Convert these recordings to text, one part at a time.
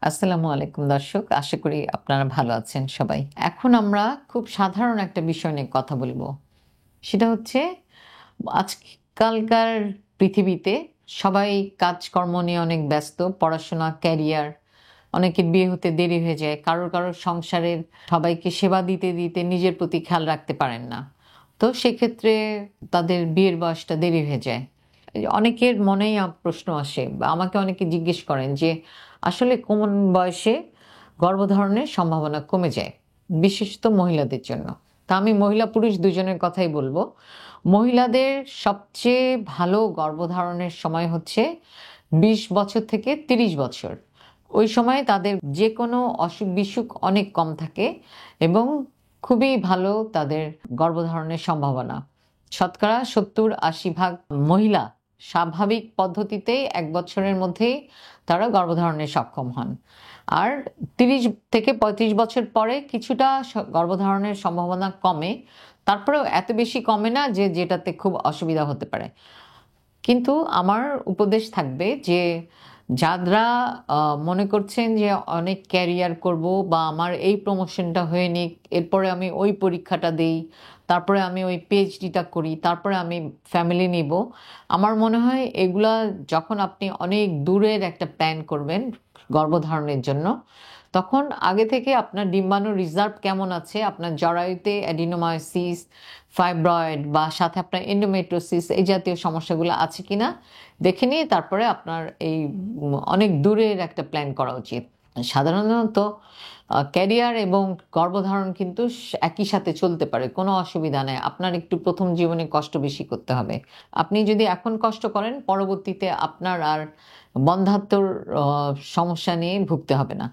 আসসালামু আলাইকুম দর্শক। আশা করি আপনারা ভালো আছেন সবাই। এখন আমরা খুব সাধারণ একটা বিষয় নিয়ে কথা বলবো। সেটা হচ্ছে আজকালকার পৃথিবীতে সবাই কাজকর্ম নিয়ে অনেক ব্যস্ত। পড়াশোনা, ক্যারিয়ার, অনেকের বিয়ে হতে দেরি হয়ে যায়। কারোর সংসারের সবাইকে সেবা দিতে, দিতে নিজের প্রতি খেয়াল রাখতে পারেন না। তো সেক্ষেত্রে তাদের বিয়ের বয়সটা দেরি হয়ে যায়। অনেকের মনেই প্রশ্ন আসে বা আমাকে অনেকে জিজ্ঞেস করেন যে আসলে কোন বয়সে গর্ভধারণের সম্ভাবনা কমে যায়, বিশেষত মহিলাদের জন্য। তা আমি মহিলা পুরুষ দুজনের কথাই বলবো। মহিলাদের সবচেয়ে ভালো গর্ভধারণের সময় হচ্ছে 20 বছর থেকে 30 বছর। ওই সময় তাদের যে কোনো অসুখ বিসুখ অনেক কম থাকে এবং খুবই ভালো তাদের গর্ভধারণের সম্ভাবনা। শতকরা 70-80 ভাগ মহিলা স্বাভাবিক পদ্ধতিতেই 1 বছরের মধ্যেই তারা গর্ভধারণে সক্ষম হন। আর 30 থেকে 35 বছর পরে কিছুটা গর্ভধারণের সম্ভাবনা কমে। তারপরেও এত বেশি কমে না যে যেটাতে খুব অসুবিধা হতে পারে। কিন্তু আমার উপদেশ থাকবে যে যারা মনে করছেন যে অনেক ক্যারিয়ার করব বা আমার এই প্রমোশনটা হয়ে নিক, এরপরে আমি ওই পরীক্ষাটা দেই, তারপরে আমি ওই পিএইচডিটা করি, তারপরে আমি ফ্যামিলি নিব। আমার মনে হয় এগুলা যখন আপনি অনেক দূরের একটা প্ল্যান করবেন গর্ভধারণের জন্য, তখন আগে থেকে আপনার ডিম্বাণুর রিজার্ভ কেমন আছে, আপনার জরায়ুতে অ্যাডিনোমায়োসিস, ফাইব্রয়েড বা সাথে আপনার এন্ডোমেট্রোসিস এই জাতীয় সমস্যাগুলো আছে কিনা দেখে নিয়ে তারপরে আপনার এই অনেক দূরের একটা প্ল্যান করা উচিত। সাধারণত ক্যারিয়ার এবং গর্ভধারণ কিন্তু একই সাথে চলতে পারে, কোনো অসুবিধা নেই। আপনার একটু প্রথম জীবনে কষ্ট বেশি করতে হবে। আপনি যদি এখন কষ্ট করেন, পরবর্তীতে আপনার আর বন্ধ্যাত্বর সমস্যা নিয়ে ভুগতে হবে না।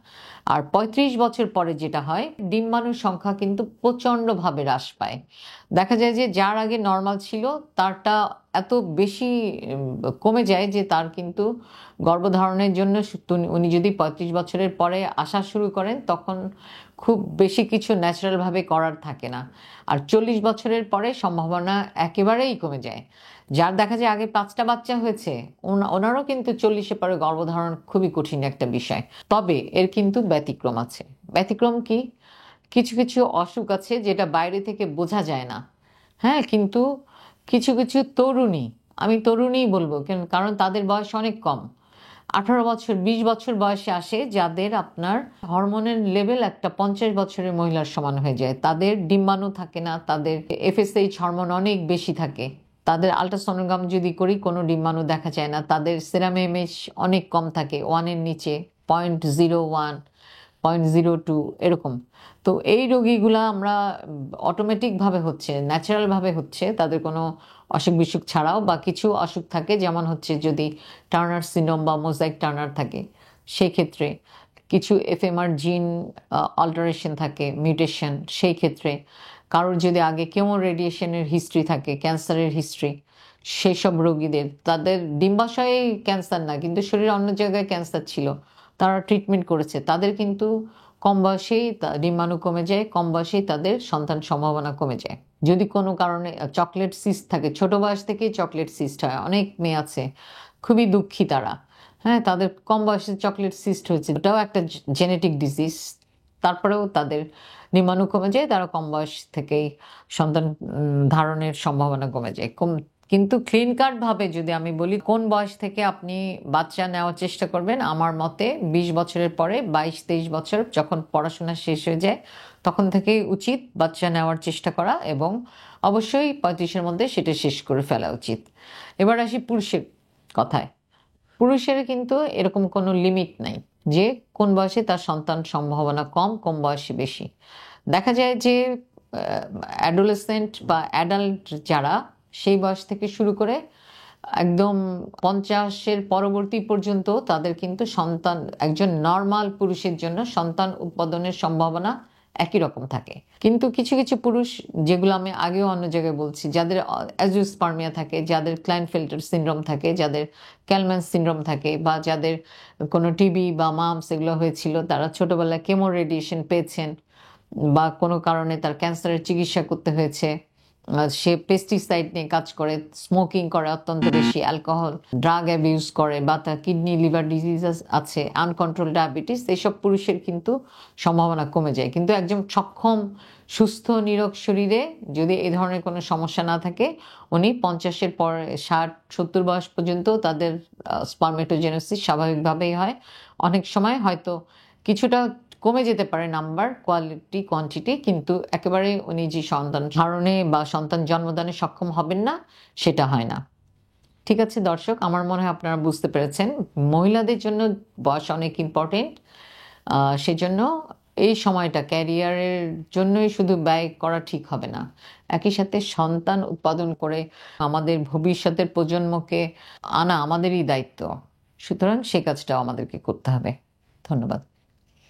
আর 35 বছর পরে যেটা হয়, ডিম্বাণুর সংখ্যা কিন্তু প্রচণ্ডভাবে হ্রাস পায়। দেখা যায় যে যার আগে নর্মাল ছিল তারটা এত বেশি কমে যায় যে তার কিন্তু গর্ভধারণের জন্য উনি যদি 35 বছরের পরে আসা শুরু করেন তখন খুব বেশি কিছু ন্যাচারালভাবে করার থাকে না। আর 40 বছরের পরে সম্ভাবনা একেবারেই কমে যায়। যার দেখা যায় আগে 5টা বাচ্চা হয়েছে, ওনারও কিন্তু 40-এ পরে গর্ভধারণ খুবই কঠিন একটা বিষয়। তবে এর কিন্তু ব্যতিক্রম আছে। ব্যতিক্রম কি? কিছু কিছু অসুখ আছে যেটা বাইরে থেকে বোঝা যায় না। হ্যাঁ, কিন্তু কিছু কিছু তরুণী, আমি তরুণীই বলবো কারণ তাদের বয়স অনেক কম, 18 বছর 20 বছর বয়সে আসে, যাদের আপনার হরমোনের লেভেল একটা 50 বছরের মহিলার সমান হয়ে যায়। তাদের ডিম্বাণু থাকে না, তাদের এফএসএইচ হরমোন অনেক বেশি থাকে। তাদের আল্ট্রাসনোগ্রাম যদি করি কোনো ডিম্বাণু দেখা যায় না। তাদের সেরাম এমএইচ অনেক কম থাকে, 1-এর নিচে, 0.01, 0.02 এরকম। তো এই রোগীগুলা আমরা অটোমেটিকভাবে হচ্ছে, ন্যাচারালভাবে হচ্ছে, তাদের কোনো অসুখ বিসুখ ছাড়াও। বা কিছু অসুখ থাকে, যেমন হচ্ছে যদি টার্নার সিনড্রোম বা মোজাইক টার্নার থাকে, সেক্ষেত্রে কিছু এফএমআর জিন অল্টারেশন থাকে, মিউটেশন, সেই ক্ষেত্রে কারোর যদি আগে কেমো রেডিয়েশনের হিস্ট্রি থাকে, ক্যান্সারের হিস্ট্রি, সেই সব রোগীদের, তাদের ডিম্বাশয়ে ক্যান্সার না কিন্তু শরীরের অন্য জায়গায় ক্যান্সার ছিল, তারা ট্রিটমেন্ট করেছে, তাদের কিন্তু কম বয়সেই ডিম্বাণু কমে যায়, কম বয়সেই তাদের সন্তান সম্ভাবনা কমে যায়। যদি কোনো কারণে চকলেট সিস্ট থাকে, ছোট বয়স থেকেই চকলেট সিস্ট হয়, অনেক মেয়ে আছে খুবই দুঃখী তারা। হ্যাঁ, তাদের কম বয়সে চকলেট সিস্ট হয়েছে, ওটাও একটা জেনেটিক ডিজিজ। তারপরেও তাদের ডিম্বাণু কমে যায়, তারা কম বয়স থেকেই সন্তান ধারণের সম্ভাবনা কমে যায়। কিন্তু ক্লিন কাট ভাবে যদি আমি বলি কোন বয়স থেকে আপনি বাচ্চা নেওয়ার চেষ্টা করবেন, আমার মতে 20 বছরের পরে, 22-23 বছর যখন পড়াশোনা শেষ হয়ে যায় তখন থেকেই উচিত বাচ্চা নেওয়ার চেষ্টা করা, এবং অবশ্যই 35-এর মধ্যে সেটা শেষ করে ফেলা উচিত। এবার আসি পুরুষের কথায়। পুরুষের কিন্তু এরকম কোনো লিমিট নাই যে কোন বয়সে তার সন্তান সম্ভাবনা কম, কোন বয়সে বেশি। দেখা যায় যে অ্যাডোলেসেন্ট বা অ্যাডাল্ট যারা, সেই বয়স থেকে শুরু করে একদম 50-এর পরবর্তী পর্যন্ত তাদের কিন্তু সন্তান, একজন নর্মাল পুরুষের জন্য সন্তান উৎপাদনের সম্ভাবনা একই রকম থাকে। কিন্তু কিছু কিছু পুরুষ, যেগুলো আমি আগেও অন্য জায়গায় বলছি, যাদের অ্যাজিওস্পার্মিয়া থাকে, যাদের ক্লাইনফেল্টার সিনড্রোম থাকে, যাদের ক্যালম্যান সিনড্রোম থাকে, বা যাদের কোনো টিবি বা মামস এগুলো হয়েছিল, তারা ছোটবেলায় কেমো রেডিয়েশন পেয়েছেন, বা কোনো কারণে তার ক্যান্সারের চিকিৎসা করতে হয়েছে, সে পেস্টিসাইড নিয়ে কাজ করে, স্মোকিং করে অত্যন্ত বেশি, অ্যালকোহল, ড্রাগ অ্যাবিউজ করে, বা তার কিডনি লিভার ডিজিজ আছে, আনকন্ট্রোল ডায়াবেটিস, এইসব পুরুষের কিন্তু সম্ভাবনা কমে যায়। কিন্তু একজন সক্ষম সুস্থ নিরোগ শরীরে যদি এই ধরনের কোনো সমস্যা না থাকে, উনি 50-এর পরে 60-70 বয়স পর্যন্ত তাদের স্পারমেটোজেনেসিস স্বাভাবিকভাবেই হয়। অনেক সময় হয়তো কিছুটা কমে যেতে পারে নাম্বার, কোয়ালিটি, কোয়ান্টিটি, কিন্তু একেবারে উনি যে সন্তান ধারণে বা সন্তান জন্মদানে সক্ষম হবেন না, সেটা হয় না। ঠিক আছে দর্শক, আমার মনে হয় আপনারা বুঝতে পেরেছেন মহিলাদের জন্য বয়স অনেক ইম্পর্টেন্ট। সেজন্য এই সময়টা ক্যারিয়ারের জন্যই শুধু ব্যয় করা ঠিক হবে না, একই সাথে সন্তান উৎপাদন করে আমাদের ভবিষ্যতের প্রজন্মকে আনা আমাদেরই দায়িত্ব। সুতরাং সে কাজটাও আমাদেরকে করতে হবে। ধন্যবাদ।